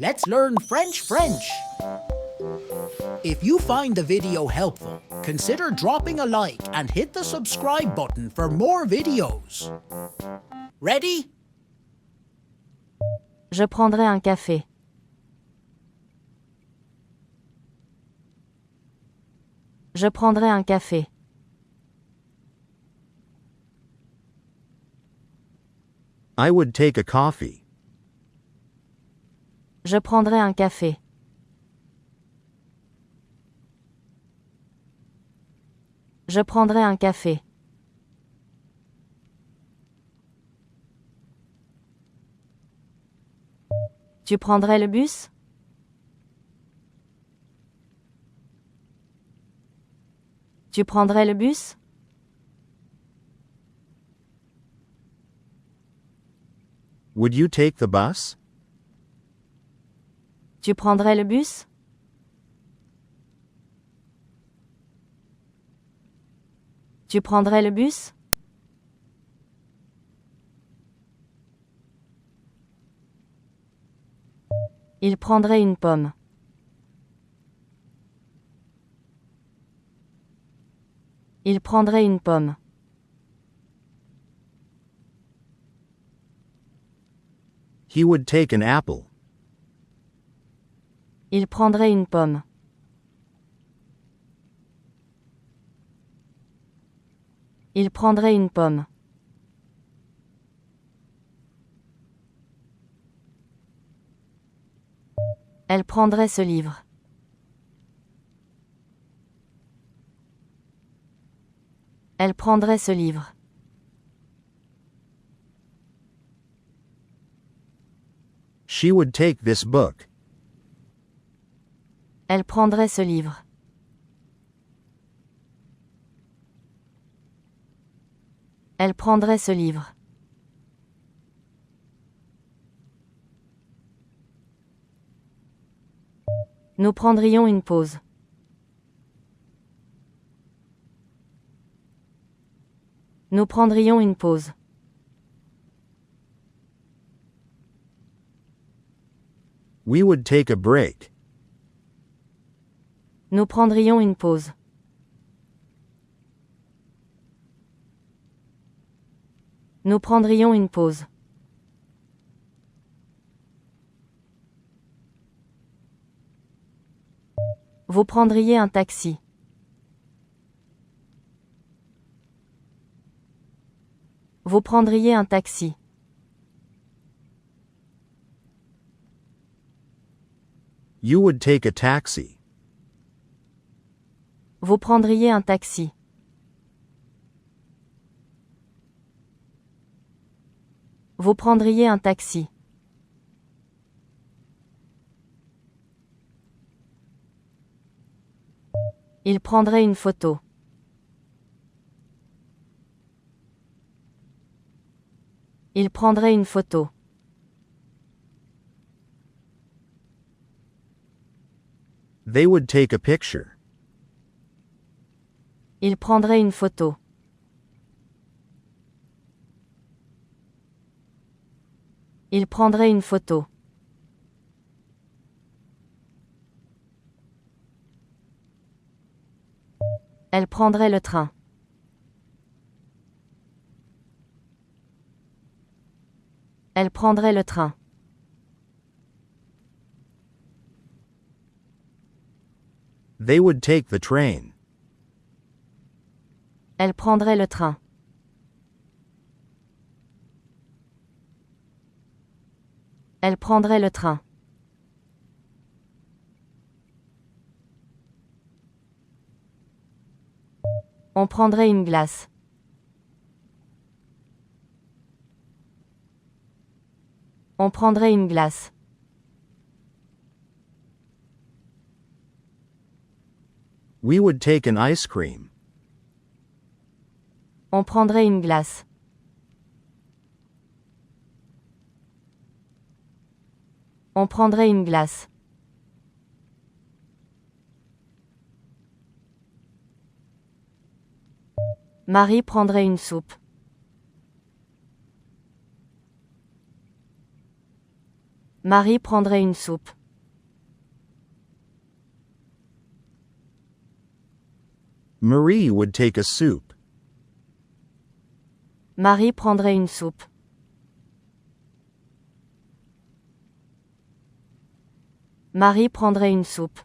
Let's learn French. If you find the video helpful, consider dropping a like and hit the subscribe button for more videos. Ready? Je prendrai un café. Je prendrai un café. I would take a coffee. Je prendrai un café. Je prendrai un café. Tu prendrais le bus? Tu prendrais le bus? Would you take the bus? Tu prendrais le bus? Tu prendrais le bus? Il prendrait une pomme. Il prendrait une pomme. He would take an apple. Il prendrait une pomme. Il prendrait une pomme. Elle prendrait ce livre. Elle prendrait ce livre. She would take this book. Elle prendrait ce livre. Elle prendrait ce livre. Nous prendrions une pause. Nous prendrions une pause. We would take a break. Nous prendrions une pause. Nous prendrions une pause. Vous prendriez un taxi. Vous prendriez un taxi. You would take a taxi. Vous prendriez un taxi. Vous prendriez un taxi. Il prendrait une photo. Il prendrait une photo. They would take a picture. Il prendrait une photo. Il prendrait une photo. Elle prendrait le train. Elle prendrait le train. They would take the train. Elle prendrait le train. Elle prendrait le train. On prendrait une glace. On prendrait une glace. We would take an ice cream. On prendrait une glace. On prendrait une glace. Marie prendrait une soupe. Marie prendrait une soupe. Marie would take a soup. Marie prendrait une soupe. Marie prendrait une soupe.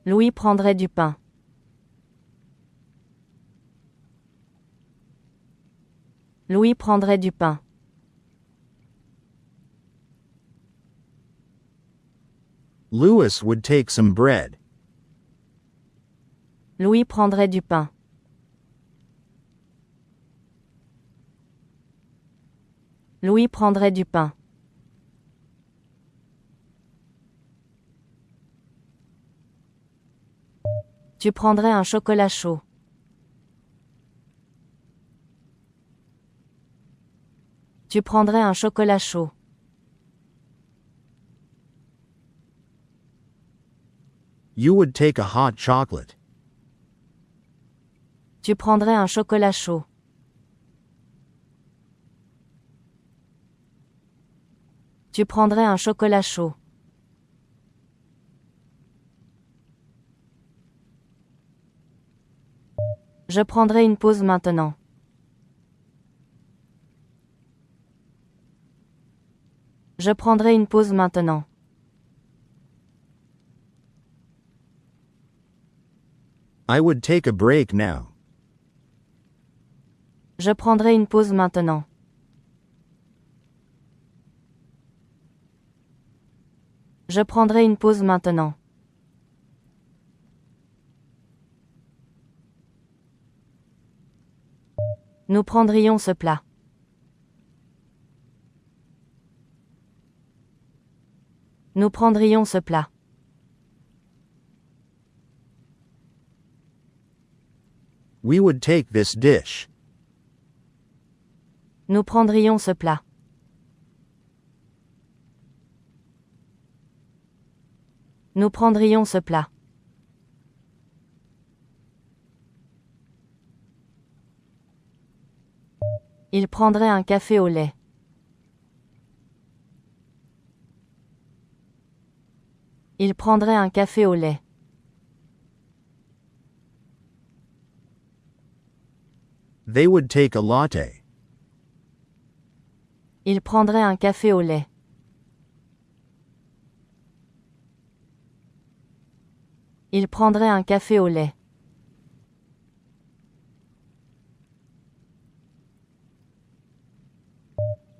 Louis prendrait du pain. Louis prendrait du pain. Louis would take some bread. Louis prendrait du pain. Louis prendrait du pain. Tu prendrais un chocolat chaud. Tu prendrais un chocolat chaud. You would take a hot chocolate. Tu prendrais un chocolat chaud. Tu prendrais un chocolat chaud. Je prendrai une pause maintenant. Je prendrai une pause maintenant. I would take a break now. Je prendrai une pause maintenant. Je prendrai une pause maintenant. Nous prendrions ce plat. Nous prendrions ce plat. We would take this dish. Nous prendrions ce plat. Nous prendrions ce plat. Il prendrait un café au lait. Il prendrait un café au lait. They would take a latte. Il prendrait un café au lait. Il prendrait un café au lait.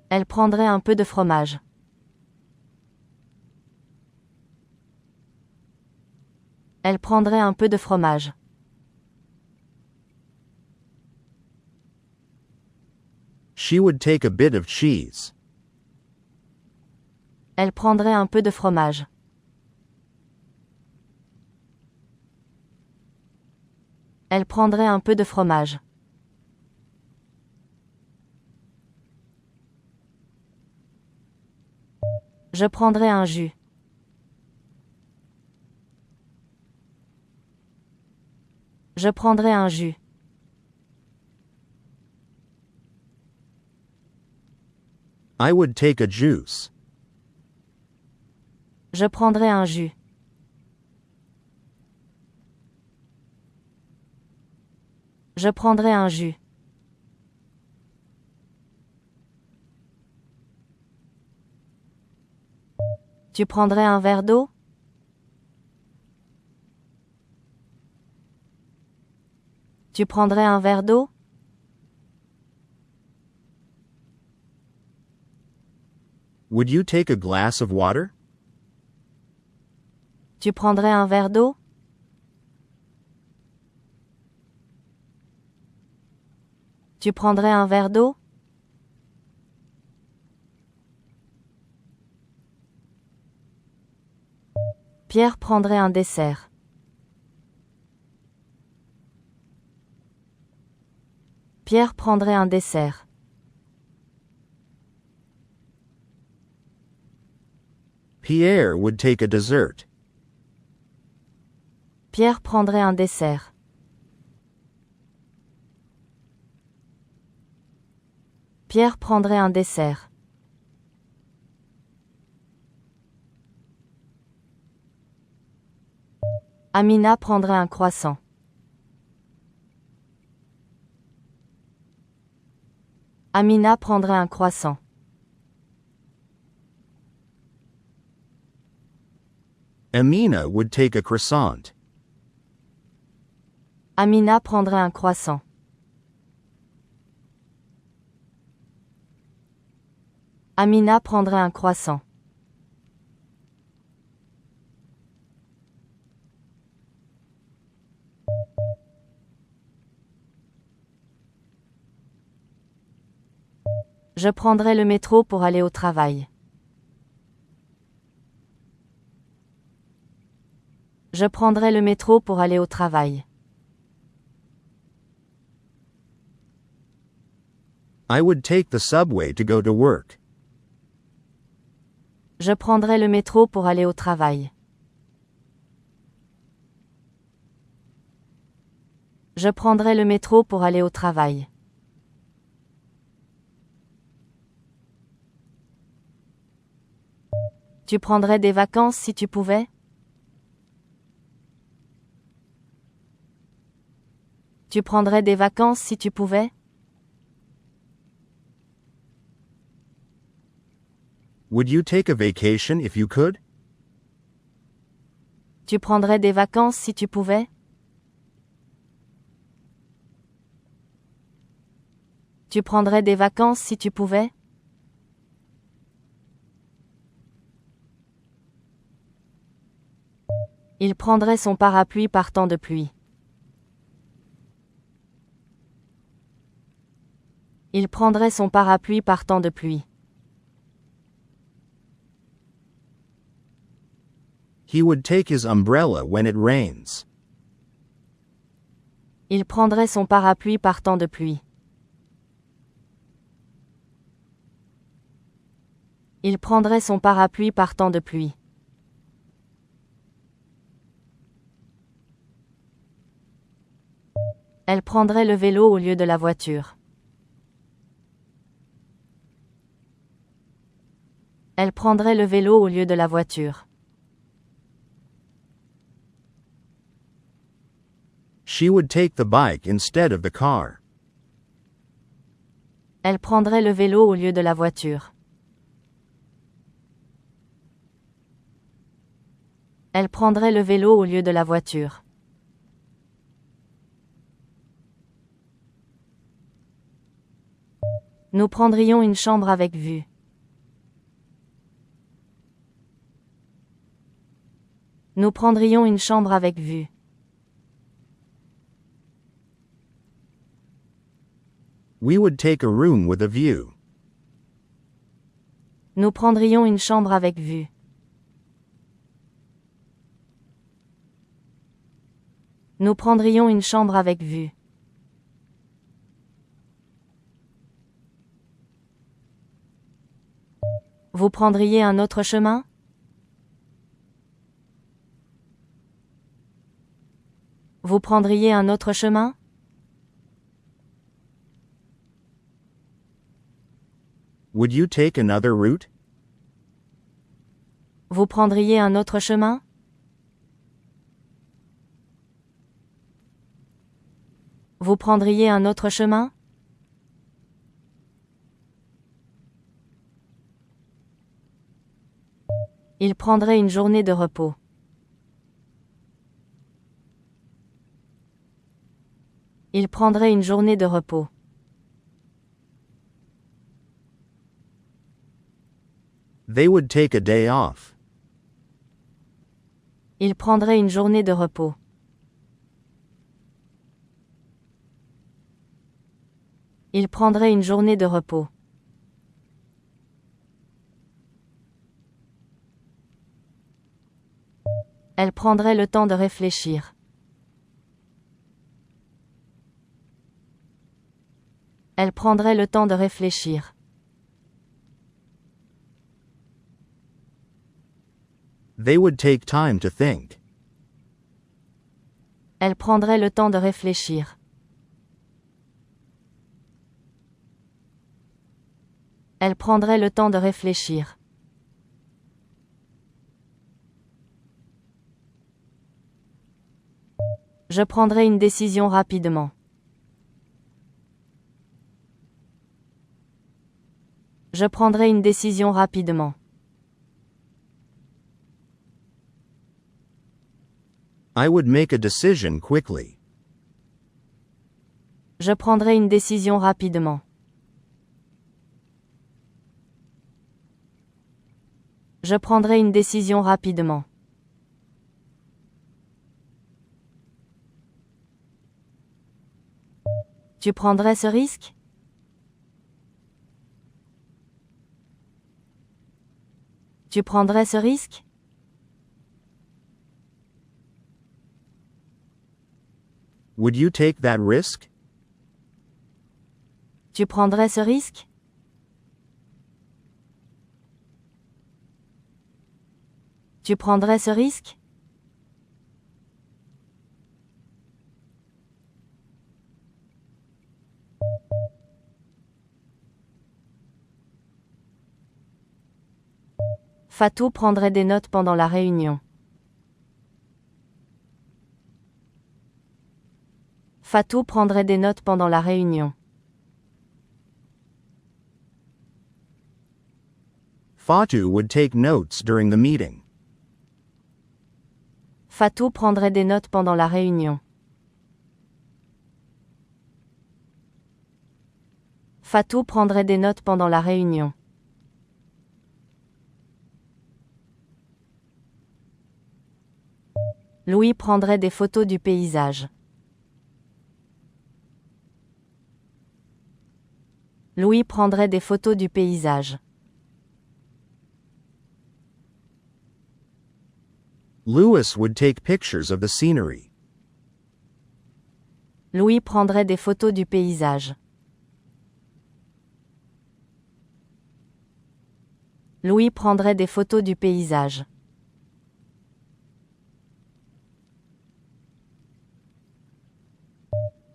Elle prendrait un peu de fromage. Elle prendrait un peu de fromage. She would take a bit of cheese. Elle prendrait un peu de fromage. Elle prendrait un peu de fromage. Je prendrais un jus. Je prendrais un jus. I would take a juice. Je prendrais un jus. Je prendrais un jus. Tu prendrais un verre d'eau? Tu prendrais un verre d'eau? Would you take a glass of water? Tu prendrais un verre d'eau? Tu prendrais un verre d'eau? Pierre prendrait un dessert. Pierre prendrait un dessert. Pierre would take a dessert. Pierre prendrait un dessert. Pierre prendrait un dessert. Amina prendrait un croissant. Amina prendrait un croissant. Amina would take a croissant. Amina prendrait un croissant. Amina prendrait un croissant. Je prendrai le métro pour aller au travail. Je prendrai le métro pour aller au travail. I would take the subway to go to work. Je prendrai le métro pour aller au travail. Je prendrai le métro pour aller au travail. Tu prendrais des vacances si tu pouvais? Tu prendrais des vacances si tu pouvais? Would you take a vacation if you could? Tu prendrais des vacances si tu pouvais? Tu prendrais des vacances si tu pouvais? Il prendrait son parapluie par temps de pluie. Il prendrait son parapluie par temps de pluie. He would take his umbrella when it rains. Il prendrait son parapluie par temps de pluie. Il prendrait son parapluie par temps de pluie. Elle prendrait le vélo au lieu de la voiture. Elle prendrait le vélo au lieu de la voiture. She would take the bike instead of the car. Elle prendrait le vélo au lieu de la voiture. Elle prendrait le vélo au lieu de la voiture. Nous prendrions une chambre avec vue. Nous prendrions une chambre avec vue. We would take a room with a view. Nous prendrions une chambre avec vue. Nous prendrions une chambre avec vue. Vous prendriez un autre chemin? Vous prendriez un autre chemin? Would you take another route? Vous prendriez un autre chemin? Vous prendriez un autre chemin? Il prendrait une journée de repos. Il prendrait une journée de repos. They would take a day off. Il prendrait une journée de repos. Il prendrait une journée de repos. Elle prendrait le temps de réfléchir. Elle prendrait le temps de réfléchir. They would take time to think. Elle prendrait le temps de réfléchir. Elle prendrait le temps de réfléchir. Je prendrai une décision rapidement. Je prendrai une décision rapidement. I would make a decision quickly. Je prendrai une décision rapidement. Je prendrai une décision rapidement. Tu prendrais ce risque? Tu prendrais ce risque? Would you take that risk? Tu prendrais ce risque? Tu prendrais ce risque? Fatou prendrait des notes pendant la réunion. Fatou prendrait des notes pendant la réunion. Fatu would take notes during the meeting. Fatou prendrait des notes pendant la réunion. Fatou prendrait des notes pendant la réunion. Louis prendrait des photos du paysage. Louis prendrait des photos du paysage. Louis would take pictures of the scenery. Louis prendrait des photos du paysage. Louis prendrait des photos du paysage.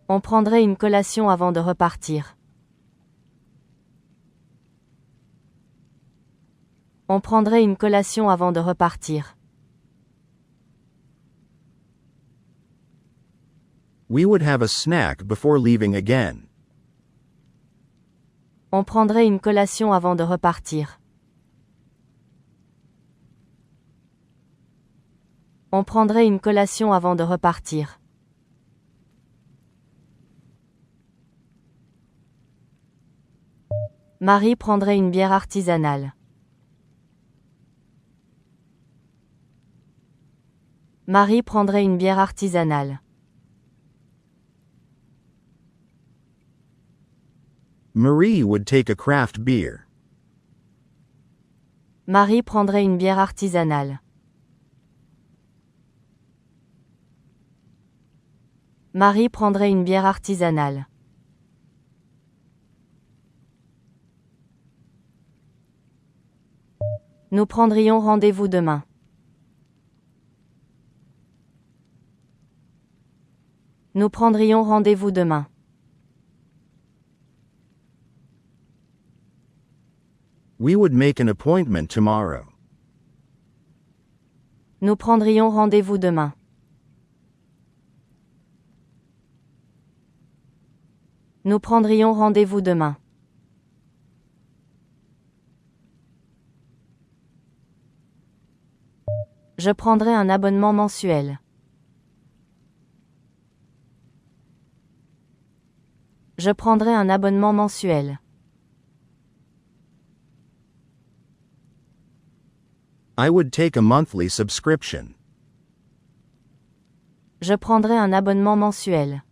On prendrait une collation avant de repartir. On prendrait une collation avant de repartir. We would have a snack before leaving again. On prendrait une collation avant de repartir. On prendrait une collation avant de repartir. Marie prendrait une bière artisanale. Marie prendrait une bière artisanale. Marie would take a craft beer. Marie prendrait une bière artisanale. Marie prendrait une bière artisanale. Nous prendrions rendez-vous demain. Nous prendrions rendez-vous demain. We would make an appointment tomorrow. Nous prendrions rendez-vous demain. Nous prendrions rendez-vous demain. Je prendrai un abonnement mensuel. Je prendrai un abonnement mensuel. I would take a monthly subscription. Je prendrai un abonnement mensuel.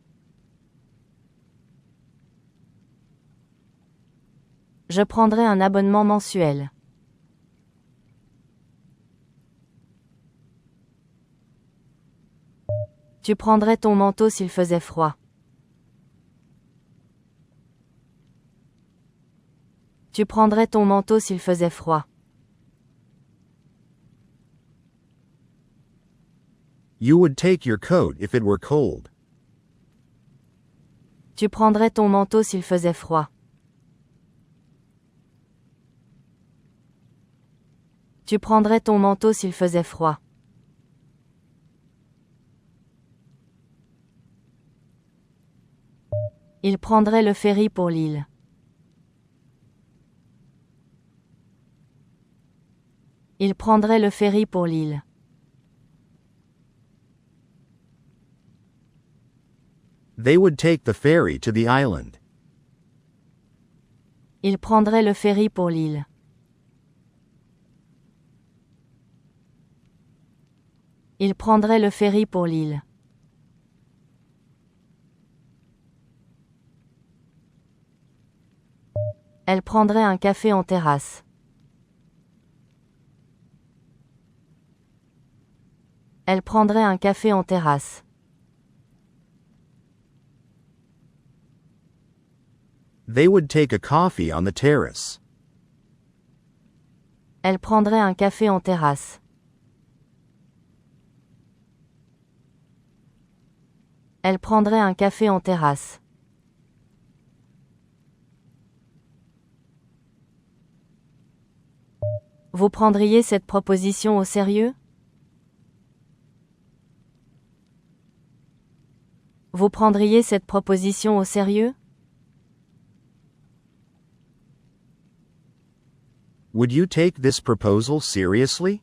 Je prendrai un abonnement mensuel. Tu prendrais ton manteau s'il faisait froid. Tu prendrais ton manteau s'il faisait froid. You would take your coat if it were cold. Tu prendrais ton manteau s'il faisait froid. Tu prendrais ton manteau s'il faisait froid. Il prendrait le ferry pour l'île. Il prendrait le ferry pour l'île. They would take the ferry to the island. Il prendrait le ferry pour l'île. Il prendrait le ferry pour l'île. Elle prendrait un café en terrasse. Elle prendrait un café en terrasse. They would take a coffee on the terrace. Elle prendrait un café en terrasse. Elle prendrait un café en terrasse. Vous prendriez cette proposition au sérieux? Vous prendriez cette proposition au sérieux? Would you take this proposal seriously?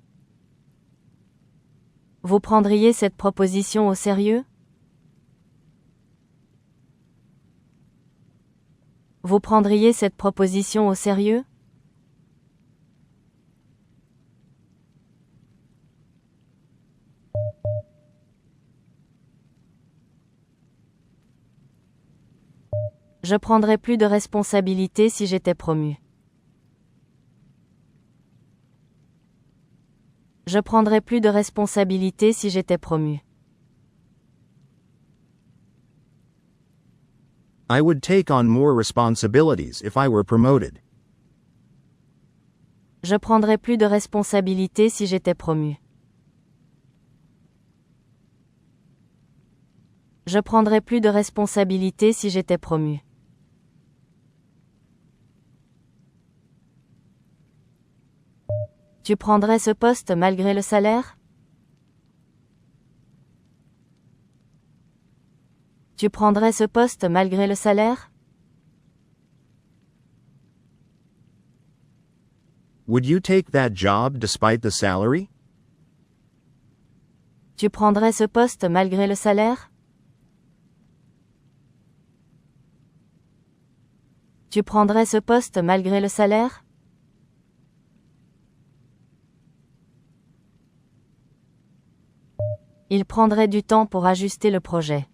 Vous prendriez cette proposition au sérieux? Vous prendriez cette proposition au sérieux? Je prendrais plus de responsabilités si j'étais promu. Je prendrais plus de responsabilités si j'étais promu. I would take on more responsibilities if I were promoted. Je prendrais plus de responsabilités si j'étais promu. Je prendrais plus de responsabilités si j'étais promu. Tu prendrais ce poste malgré le salaire? Tu prendrais ce poste malgré le salaire? Would you take that job despite the salary? Tu prendrais ce poste malgré le salaire? Tu prendrais ce poste malgré le salaire? Il prendrait du temps pour ajuster le projet.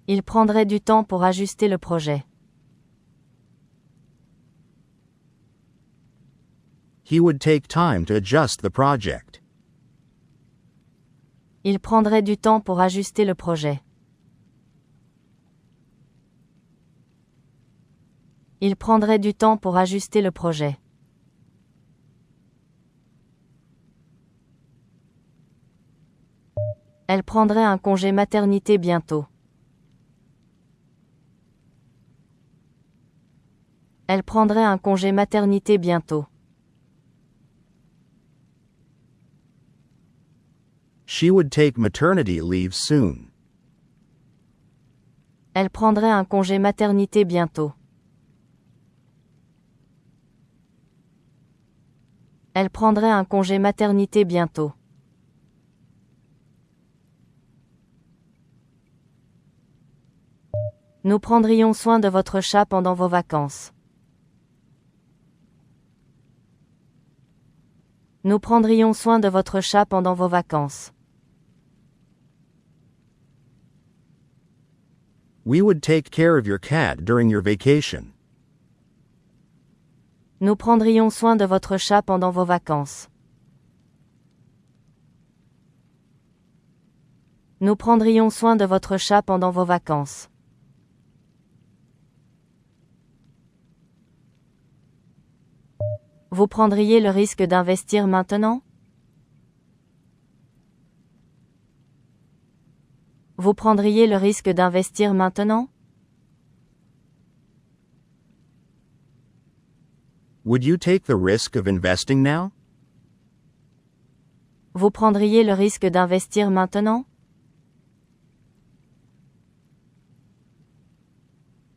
Il prendrait du temps pour ajuster le projet. He would take time to adjust the project. Il prendrait du temps pour ajuster le projet. Il prendrait du temps pour ajuster le projet. Elle prendrait un congé maternité bientôt. Elle prendrait un congé maternité bientôt. She would take maternity leave soon. Elle prendrait un congé maternité bientôt. Elle prendrait un congé maternité bientôt. Nous prendrions soin de votre chat pendant vos vacances. Nous prendrions soin de votre chat pendant vos vacances. We would take care of your cat during your vacation. Nous prendrions soin de votre chat pendant vos vacances. Nous prendrions soin de votre chat pendant vos vacances. Vous prendriez le risque d'investir maintenant? Vous prendriez le risque d'investir maintenant? Would you take the risk of investing now? Vous prendriez le risque d'investir maintenant?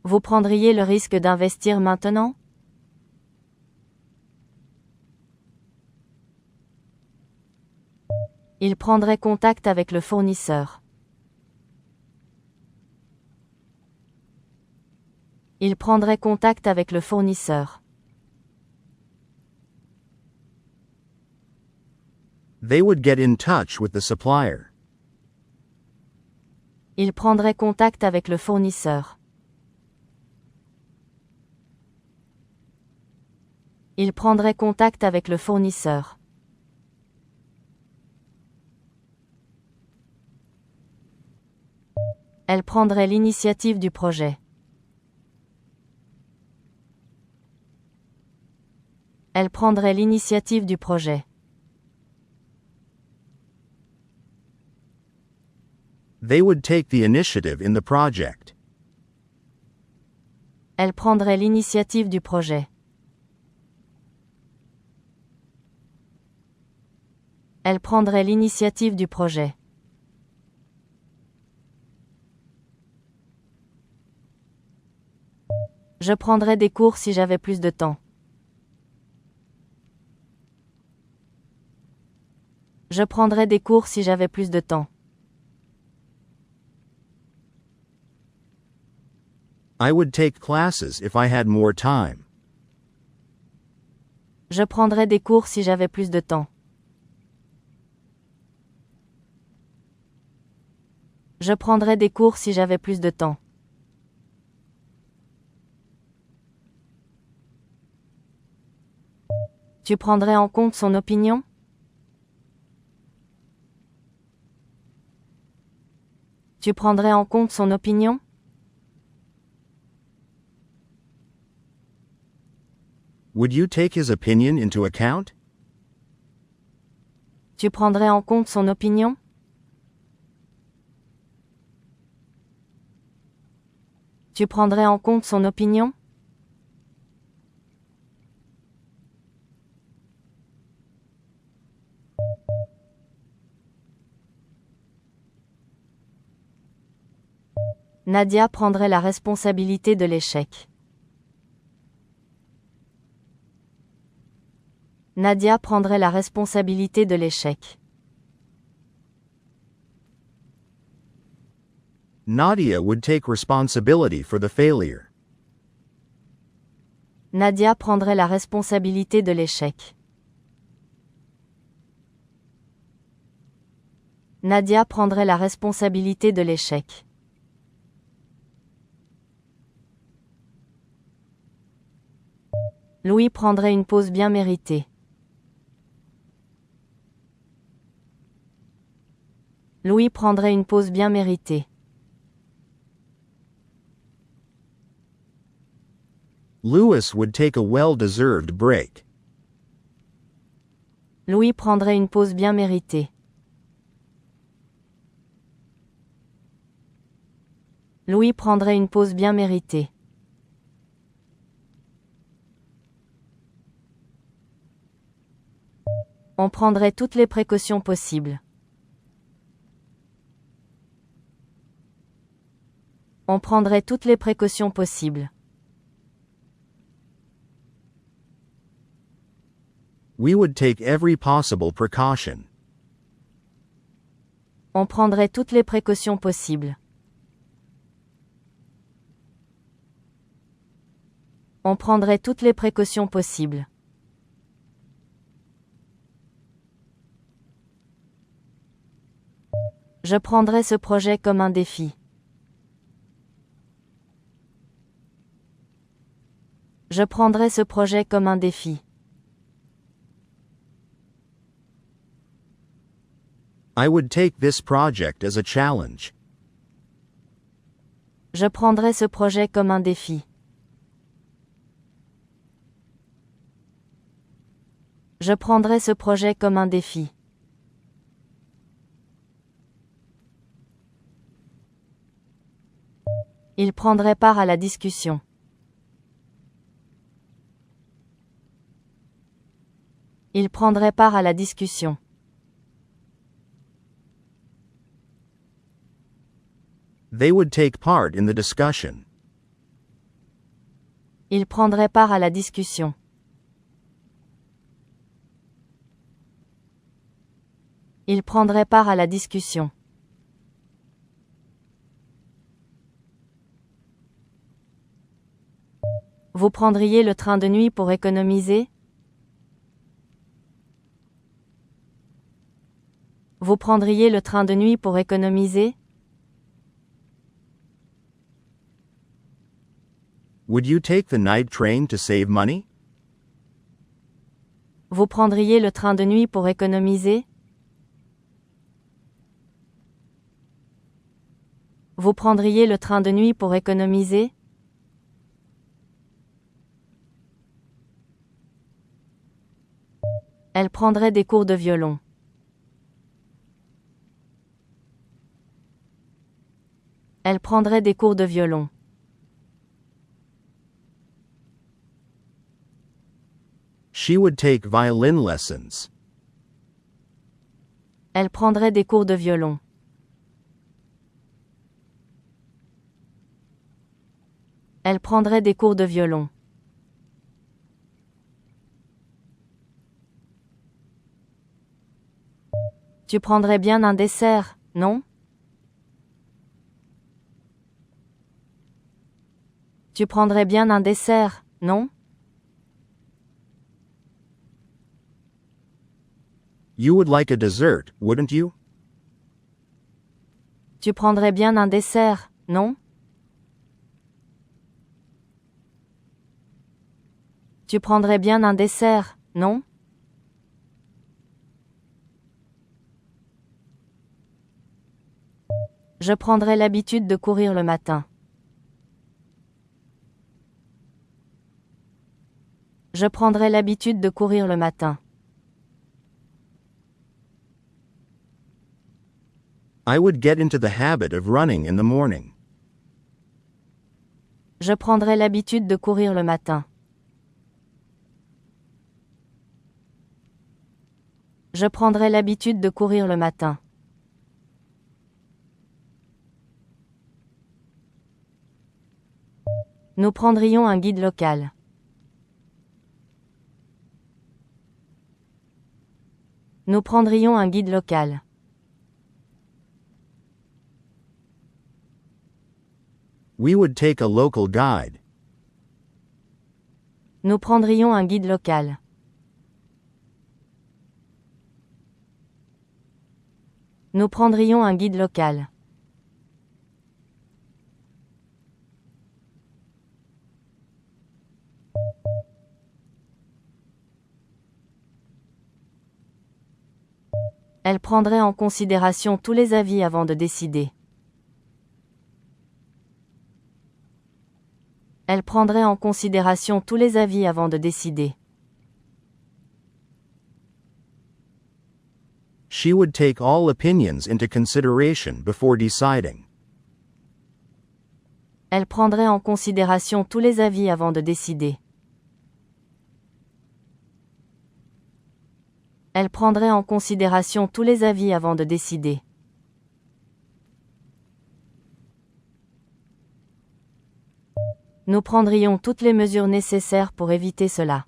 Vous prendriez le risque d'investir maintenant? Il prendrait contact avec le fournisseur. Il prendrait contact avec le fournisseur. They would get in touch with the supplier. Il prendrait contact avec le fournisseur. Il prendrait contact avec le fournisseur. Elle prendrait l'initiative du projet. Elle prendrait l'initiative du projet. They would take the initiative in the project. Elle prendrait l'initiative du projet. Elle prendrait l'initiative du projet. Je prendrais des cours si j'avais plus de temps. Je prendrais des cours si j'avais plus de temps. I would take classes if I had more time. Je prendrais des cours si j'avais plus de temps. Je prendrais des cours si j'avais plus de temps. Tu prendrais en compte son opinion? Tu prendrais en compte son opinion? Would you take his opinion into account? Tu prendrais en compte son opinion? Tu prendrais en compte son opinion? Nadia prendrait la responsabilité de l'échec. Nadia prendrait la responsabilité de l'échec. Nadia would take responsibility for the failure. Nadia prendrait la responsabilité de l'échec. Nadia prendrait la responsabilité de l'échec. Louis prendrait une pause bien méritée. Louis prendrait une pause bien méritée. Louis would take a well-deserved break. Louis prendrait une pause bien méritée. Louis prendrait une pause bien méritée. On prendrait toutes les précautions possibles. On prendrait toutes les précautions possibles. We would take every possible precaution. On prendrait toutes les précautions possibles. On prendrait toutes les précautions possibles. Je prendrais ce projet comme un défi. Je prendrais ce projet comme un défi. I would take this project as a challenge. Je prendrais ce projet comme un défi. Je prendrai ce projet comme un défi. Il prendrait part à la discussion. Il prendrait part à la discussion. They would take part in the discussion. Il prendrait part à la discussion. Il prendrait part à la discussion. Vous prendriez le train de nuit pour économiser? Vous prendriez le train de nuit pour économiser? Would you take the night train to save money? Vous prendriez le train de nuit pour économiser? Vous prendriez le train de nuit pour économiser? Elle prendrait des cours de violon. Elle prendrait des cours de violon. She would take violin lessons. Elle prendrait des cours de violon. Elle prendrait des cours de violon. Tu prendrais bien un dessert, non? Tu prendrais bien un dessert, non? You would like a dessert, wouldn't you? Tu prendrais bien un dessert, non? Tu prendrais bien un dessert, non? Je prendrais l'habitude de courir le matin. Je prendrais l'habitude de courir le matin. I would get into the habit of running in the morning. Je prendrais l'habitude de courir le matin. Je prendrais l'habitude de courir le matin. Nous prendrions un guide local. Nous prendrions un guide local. We would take a local guide. Nous prendrions un guide local. Nous prendrions un guide local. Elle prendrait en considération tous les avis avant de décider. Elle prendrait en considération tous les avis avant de décider. She would take all opinions into consideration before deciding. Elle prendrait en considération tous les avis avant de décider. Elle prendrait en considération tous les avis avant de décider. Nous prendrions toutes les mesures nécessaires pour éviter cela.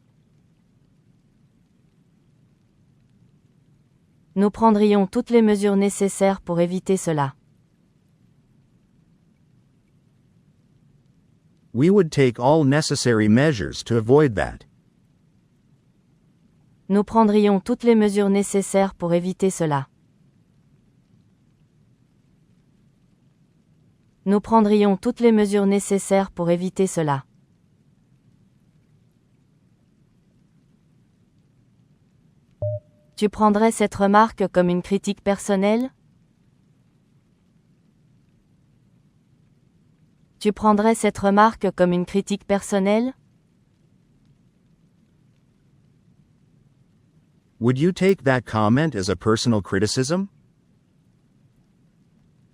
Nous prendrions toutes les mesures nécessaires pour éviter cela. We would take all necessary measures to avoid that. Nous prendrions toutes les mesures nécessaires pour éviter cela. Nous prendrions toutes les mesures nécessaires pour éviter cela. Tu prendrais cette remarque comme une critique personnelle? Tu prendrais cette remarque comme une critique personnelle? Would you take that comment as a personal criticism?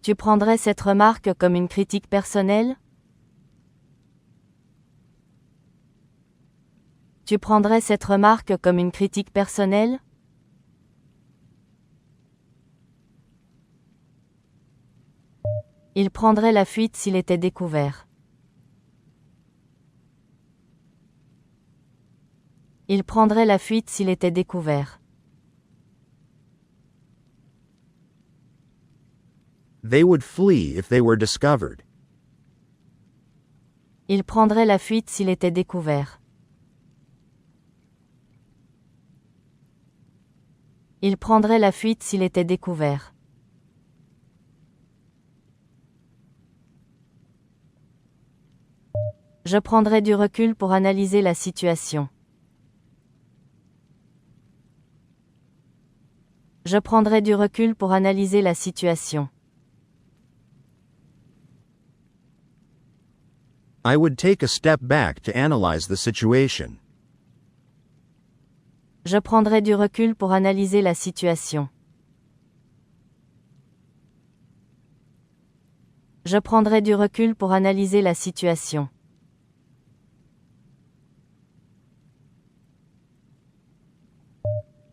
Tu prendrais cette remarque comme une critique personnelle? Tu prendrais cette remarque comme une critique personnelle? Il prendrait la fuite s'il était découvert. Il prendrait la fuite s'il était découvert. They would flee if they were discovered. Il prendrait la fuite s'il était découvert. Il prendrait la fuite s'il était découvert. Je prendrai du recul pour analyser la situation. Je prendrai du recul pour analyser la situation. I would take a step back to analyze the situation. Je prendrai du recul pour analyser la situation. Je prendrai du recul pour analyser la situation.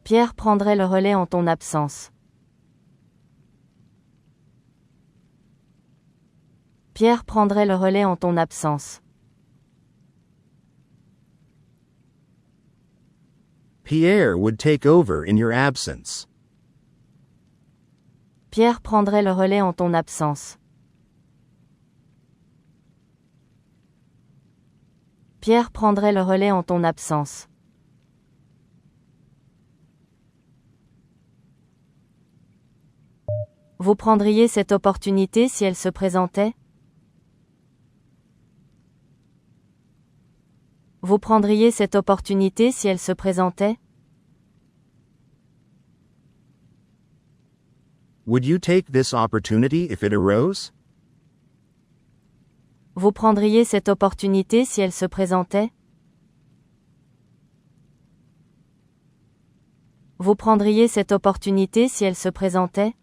Pierre prendrait le relais en ton absence. Pierre prendrait le relais en ton absence. Pierre would take over in your absence. Pierre prendrait le relais en ton absence. Pierre prendrait le relais en ton absence. Vous prendriez cette opportunité si elle se présentait? Vous prendriez cette opportunité si elle se présentait? Would you take this opportunity if it arose? Vous prendriez cette opportunité si elle se présentait? Vous prendriez cette opportunité si elle se présentait?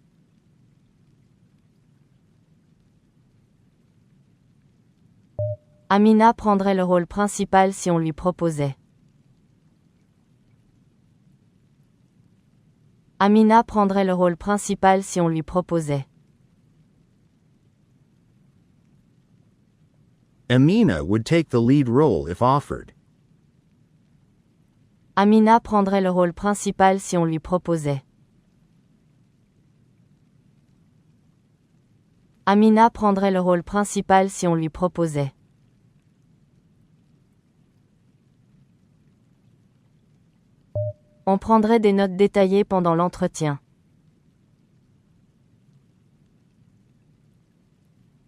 Amina prendrait le rôle principal si on lui proposait. Amina prendrait le rôle principal si on lui proposait. Amina would take the lead role if offered. Amina prendrait le rôle principal si on lui proposait. Amina prendrait le rôle principal si on lui proposait. On prendrait des notes détaillées pendant l'entretien.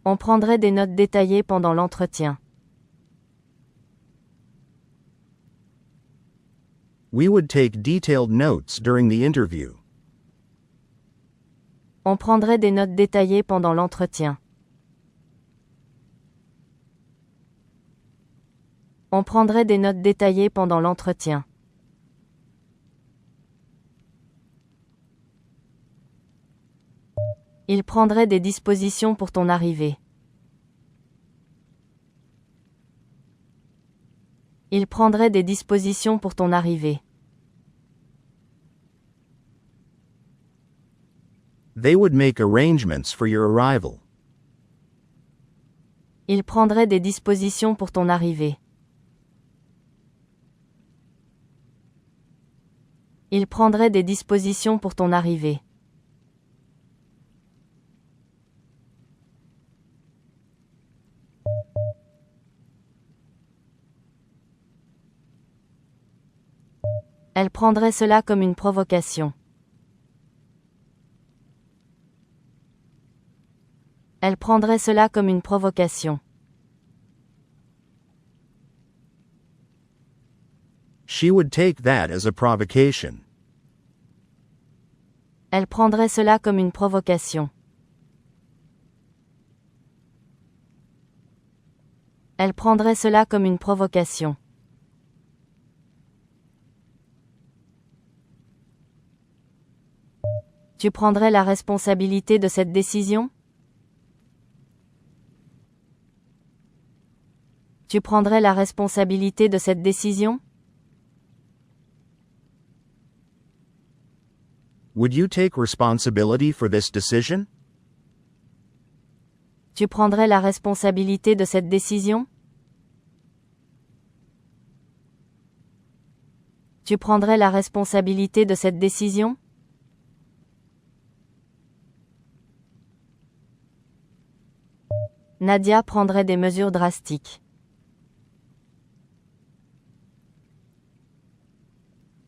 On prendrait des notes détaillées pendant l'entretien. We would take detailed notes during the interview. On prendrait des notes détaillées pendant l'entretien. On prendrait des notes détaillées pendant l'entretien. Il prendrait des dispositions pour ton arrivée. Il prendrait des dispositions pour ton arrivée. They would make arrangements for your arrival. Il prendrait des dispositions pour ton arrivée. Il prendrait des dispositions pour ton arrivée. Elle prendrait cela comme une provocation. Elle prendrait cela comme une provocation. She would take that as a provocation. Elle prendrait cela comme une provocation. Elle prendrait cela comme une provocation. Tu prendrais la responsabilité de cette décision? Tu prendrais la responsabilité de cette décision? Would you take responsibility for this decision? Tu prendrais la responsabilité de cette décision? Tu prendrais la responsabilité de cette décision? Nadia prendrait des mesures drastiques.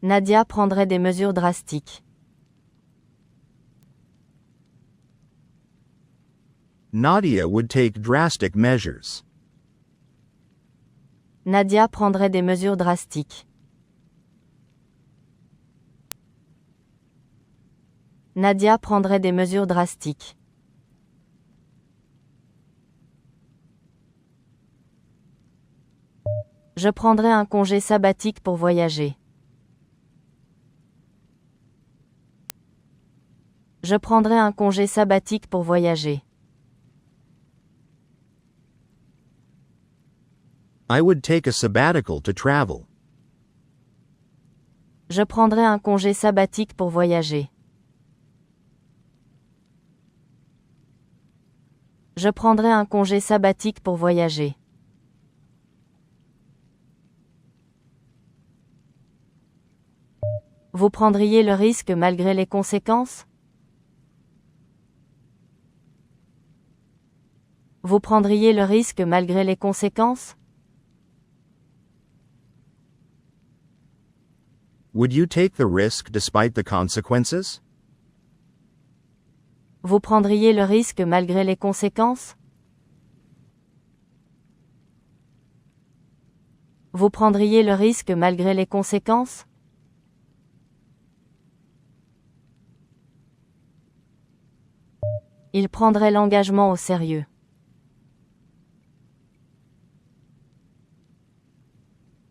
Nadia prendrait des mesures drastiques. Nadia would take drastic measures. Nadia prendrait des mesures drastiques. Nadia prendrait des mesures drastiques. Je prendrais un congé sabbatique pour voyager. Je prendrais un congé sabbatique pour voyager. I would take a sabbatical to travel. Je prendrais un congé sabbatique pour voyager. Je prendrais un congé sabbatique pour voyager. Vous prendriez le risque malgré les conséquences? Vous prendriez le risque malgré les conséquences? Would you take the risk despite the consequences? Vous prendriez le risque malgré les conséquences? Vous prendriez le risque malgré les conséquences? Il prendrait l'engagement au sérieux.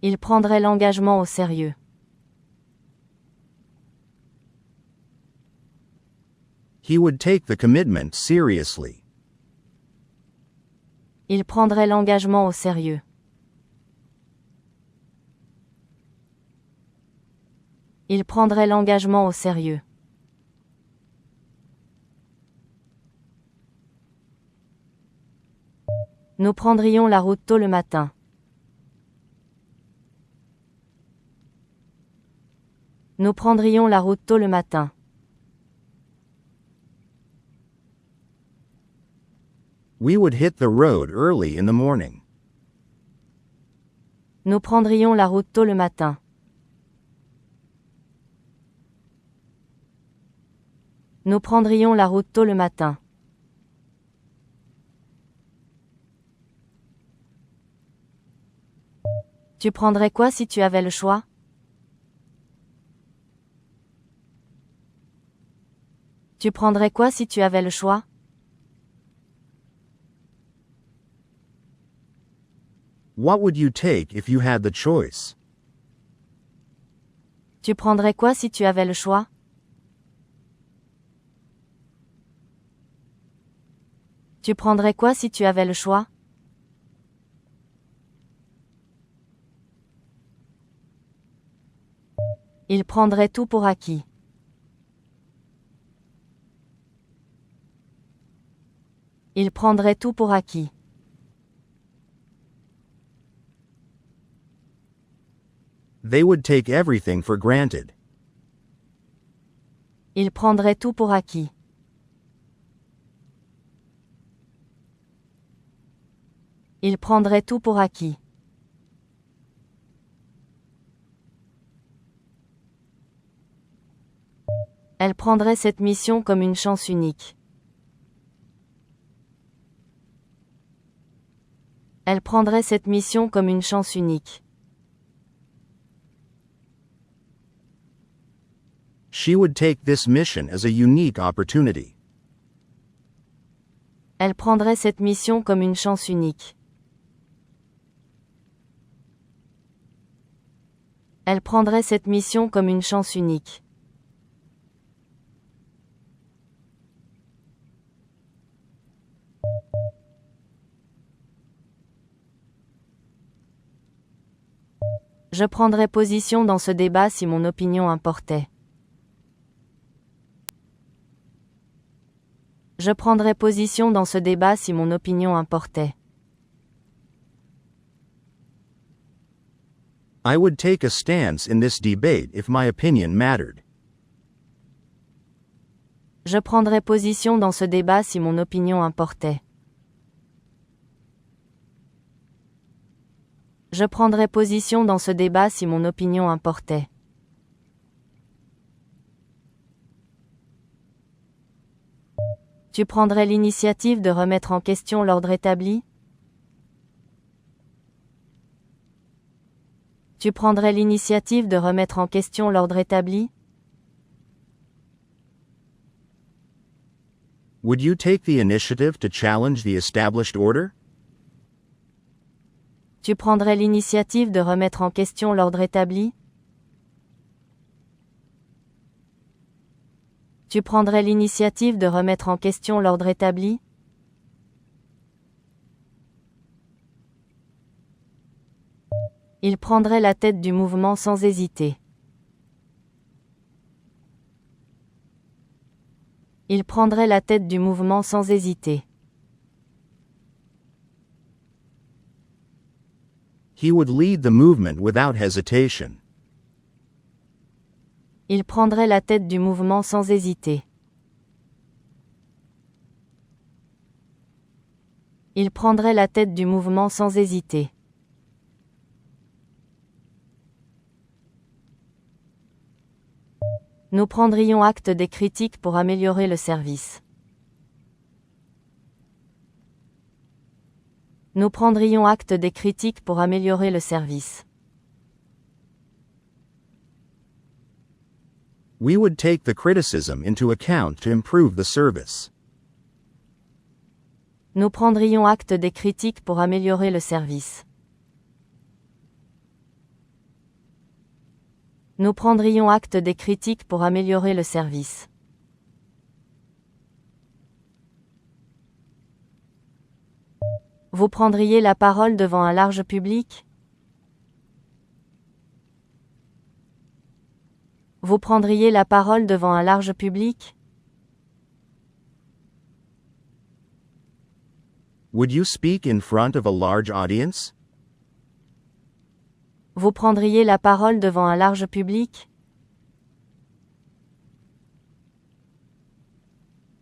Il prendrait l'engagement au sérieux. He would take the commitment seriously. Il prendrait l'engagement au sérieux. Il prendrait l'engagement au sérieux. Nous prendrions la route tôt le matin. Nous prendrions la route tôt le matin. We would hit the road early in the morning. Nous prendrions la route tôt le matin. Nous prendrions la route tôt le matin. Tu prendrais quoi si tu avais le choix? Tu prendrais quoi si tu avais le choix? What would you take if you had the choice? Tu prendrais quoi si tu avais le choix? Tu prendrais quoi si tu avais le choix? Il prendrait tout pour acquis. Il prendrait tout pour acquis. They would take everything for granted. Il prendrait tout pour acquis. Il prendrait tout pour acquis. Elle prendrait cette mission comme une chance unique. Elle prendrait cette mission comme une chance unique. She would take this mission as a unique opportunity. Elle prendrait cette mission comme une chance unique. Elle prendrait cette mission comme une chance unique. Je prendrais position dans ce débat si mon opinion importait. Je prendrais position dans ce débat si mon opinion importait. I would take a stance in this debate if my opinion mattered. Je prendrais position dans ce débat si mon opinion importait. Je prendrais position dans ce débat si mon opinion importait. Tu prendrais l'initiative de remettre en question l'ordre établi? Tu prendrais l'initiative de remettre en question l'ordre établi? Would you take the initiative to challenge the established order? Tu prendrais l'initiative de remettre en question l'ordre établi? Tu prendrais l'initiative de remettre en question l'ordre établi? Il prendrait la tête du mouvement sans hésiter. Il prendrait la tête du mouvement sans hésiter. He would lead the movement without hesitation. Il prendrait la tête du mouvement sans hésiter. Il prendrait la tête du mouvement sans hésiter. Nous prendrions acte des critiques pour améliorer le service. Nous prendrions acte des critiques pour améliorer le service. We would take the criticism into account to improve the service. Nous prendrions acte des critiques pour améliorer le service. Nous prendrions acte des critiques pour améliorer le service. Vous prendriez la parole devant un large public? Vous prendriez la parole devant un large public? Would you speak in front of a large audience? Vous prendriez la parole devant un large public?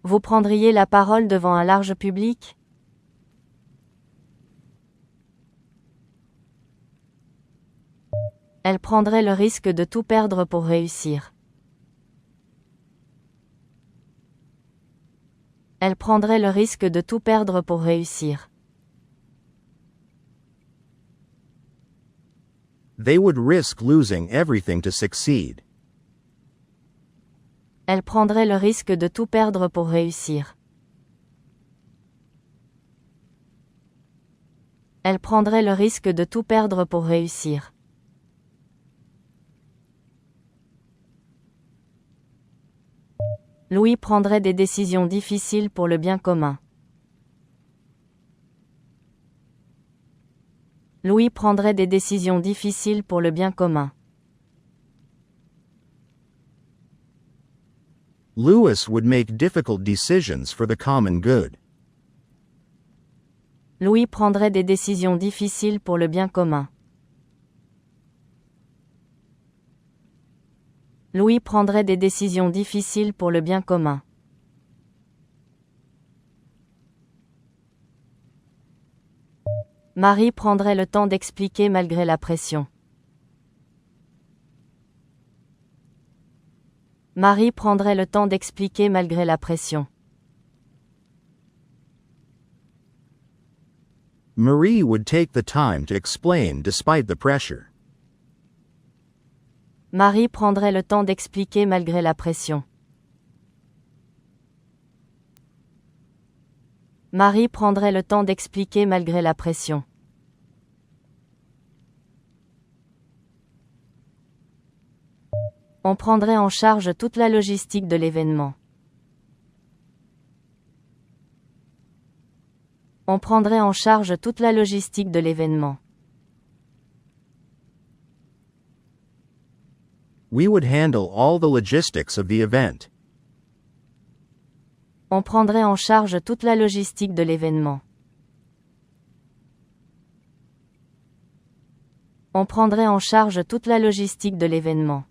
Vous prendriez la parole devant un large public? Elle prendrait le risque de tout perdre pour réussir. Elle prendrait le risque de tout perdre pour réussir. They would risk losing everything to succeed. Elle prendrait le risque de tout perdre pour réussir. Elle prendrait le risque de tout perdre pour réussir. Louis prendrait des décisions difficiles pour le bien commun. Louis prendrait des décisions difficiles pour le bien commun. Louis would make difficult decisions for the common good. Louis prendrait des décisions difficiles pour le bien commun. Louis prendrait des décisions difficiles pour le bien commun. Marie prendrait le temps d'expliquer malgré la pression. Marie prendrait le temps d'expliquer malgré la pression. Marie would take the time to explain despite the pressure. Marie prendrait le temps d'expliquer malgré la pression. Marie prendrait le temps d'expliquer malgré la pression. On prendrait en charge toute la logistique de l'événement. On prendrait en charge toute la logistique de l'événement. We would handle all the logistics of the event. On prendrait en charge toute la logistique de l'événement. On prendrait en charge toute la logistique de l'événement.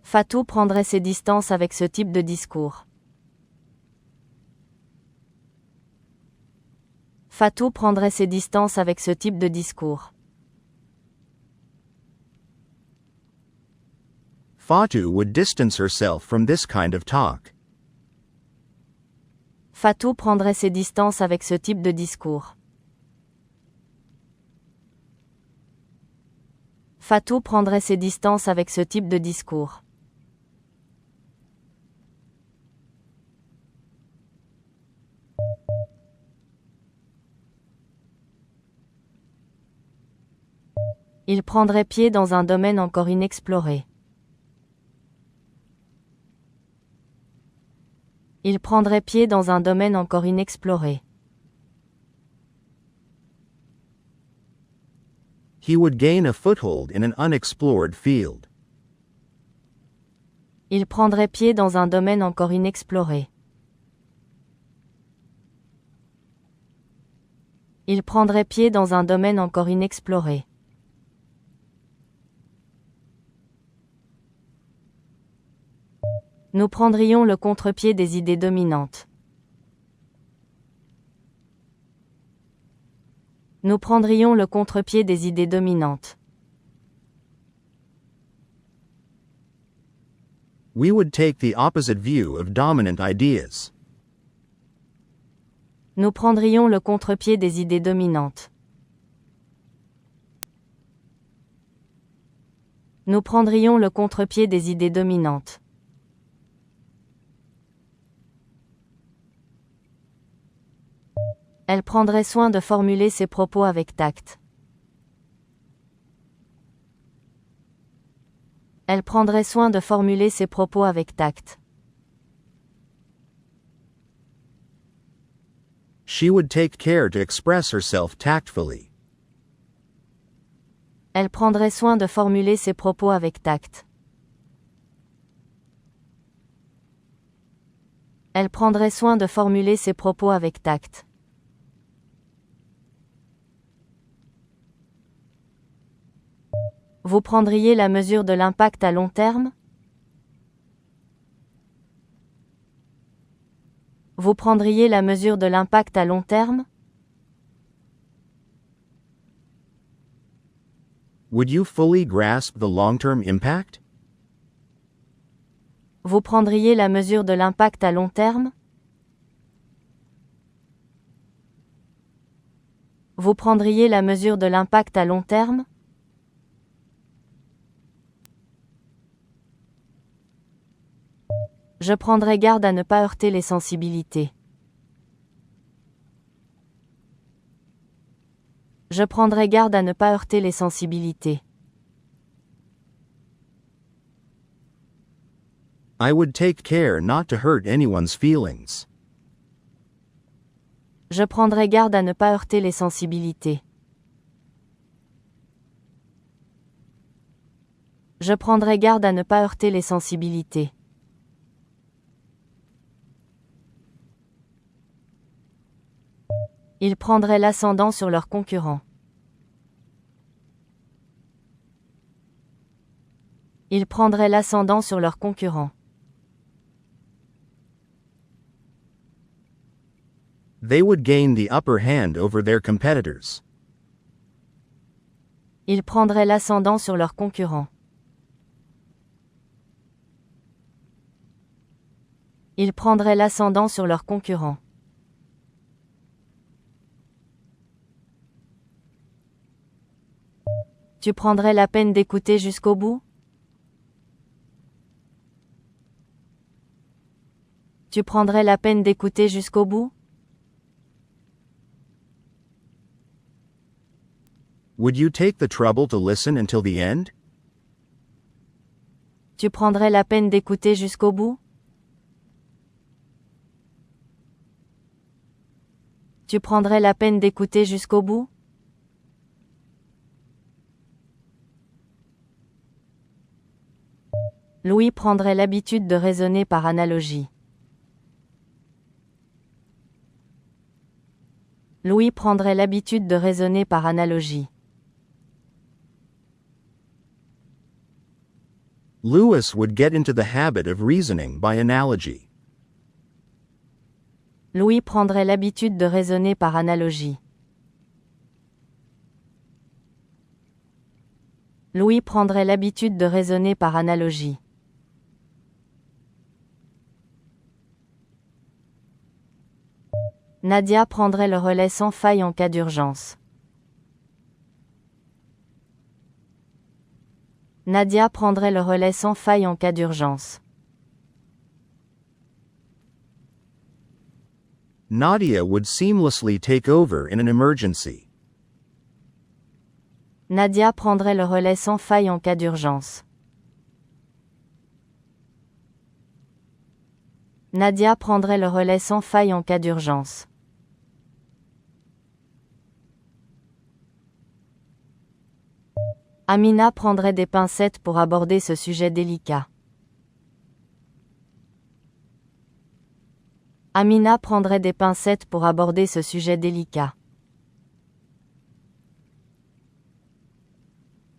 Fatou prendrait ses distances avec ce type de discours. Fatou prendrait ses distances avec ce type de discours. Fatou would distance herself from this kind of talk. Fatou prendrait ses distances avec ce type de discours. Fatou prendrait ses distances avec ce type de discours. Il prendrait pied dans un domaine encore inexploré. Il prendrait pied dans un domaine encore inexploré. He would gain a foothold in an unexplored field. Il prendrait pied dans un domaine encore inexploré. Il prendrait pied dans un domaine encore inexploré. Nous prendrions le contre-pied des idées dominantes. Nous prendrions le contre-pied des idées dominantes. We would take the opposite view of dominant ideas. Nous prendrions le contre-pied des idées dominantes. Nous prendrions le contre-pied des idées dominantes. Elle prendrait soin de formuler ses propos avec tact. Elle prendrait soin de formuler ses propos avec tact. She would take care to express herself tactfully. Elle prendrait soin de formuler ses propos avec tact. Elle prendrait soin de formuler ses propos avec tact. Vous prendriez la mesure de l'impact à long terme? Vous prendriez la mesure de l'impact à long terme? Would you fully grasp the long-term impact? Vous prendriez la mesure de l'impact à long terme? Vous prendriez la mesure de l'impact à long terme? Je prendrai garde à ne pas heurter les sensibilités. Je prendrai garde à ne pas heurter les sensibilités. I would take care not to hurt anyone's feelings. Je prendrai garde à ne pas heurter les sensibilités. Je prendrai garde à ne pas heurter les sensibilités. Ils prendraient l'ascendant sur leurs concurrents. Ils prendraient l'ascendant sur leurs concurrents. They would gain the upper hand over their competitors. Ils prendraient l'ascendant sur leurs concurrents. Ils prendraient l'ascendant sur leurs concurrents. Tu prendrais la peine d'écouter jusqu'au bout? Tu prendrais la peine d'écouter jusqu'au bout? Would you take the trouble to listen until the end? Tu prendrais la peine d'écouter jusqu'au bout? Tu prendrais la peine d'écouter jusqu'au bout? Louis prendrait l'habitude de raisonner par analogie. Louis prendrait l'habitude de raisonner par analogie. Louis would get into the habit of reasoning by analogy. Louis prendrait l'habitude de raisonner par analogie. Louis prendrait l'habitude de raisonner par analogie. Nadia prendrait le relais sans faille en cas d'urgence. Nadia prendrait le relais sans faille en cas d'urgence. Nadia would seamlessly take over in an emergency. Nadia prendrait le relais sans faille en cas d'urgence. Nadia prendrait le relais sans faille en cas d'urgence. Amina prendrait des pincettes pour aborder ce sujet délicat. Amina prendrait des pincettes pour aborder ce sujet délicat.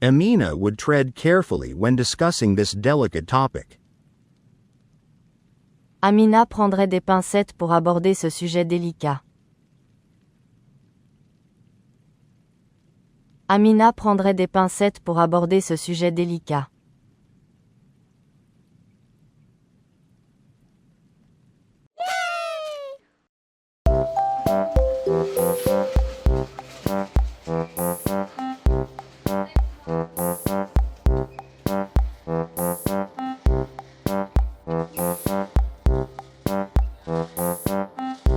Amina would tread carefully when discussing this delicate topic. Amina prendrait des pincettes pour aborder ce sujet délicat. Amina prendrait des pincettes pour aborder ce sujet délicat. Yay!